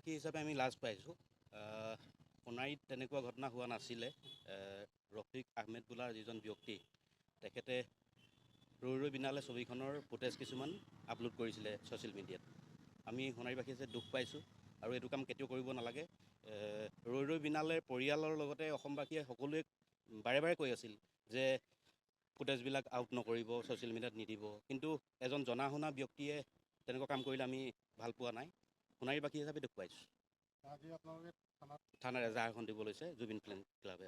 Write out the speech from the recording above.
সোণাৰীবাসী হিচাপে আমি লাজ পাইছোঁ। সোণাৰীত তেনেকুৱা ঘটনা হোৱা নাছিলে। ৰফিক আহমেদ বোলা যিজন ব্যক্তি, তেখেতে ৰৈ ৰৈ বিনালে ছবিখনৰ ফুটেজ কিছুমান আপলোড কৰিছিলে ছ'চিয়েল মিডিয়াত। আমি সোণাৰীবাসী হিচাপে দুখ পাইছোঁ আৰু এইটো কাম কেতিয়াও কৰিব নালাগে। ৰৈ ৰৈ বিনালে পৰিয়ালৰ লগতে অসমবাসীয়ে সকলোৱে বাৰে বাৰে কৈ আছিল যে ফুটেজবিলাক আউট নকৰিব, ছ'চিয়েল মিডিয়াত নিদিব, কিন্তু এজন জনা শুনা ব্যক্তিয়ে তেনেকুৱা কাম কৰিলে আমি ভাল পোৱা নাই। সোণাৰীবাসী হিচাপে দুখ পাইছোঁ। আজি আপোনালোকে থানাত এজাহাৰ এখন দিব লৈছে জুবিন ফিল্ম ক্লাবে।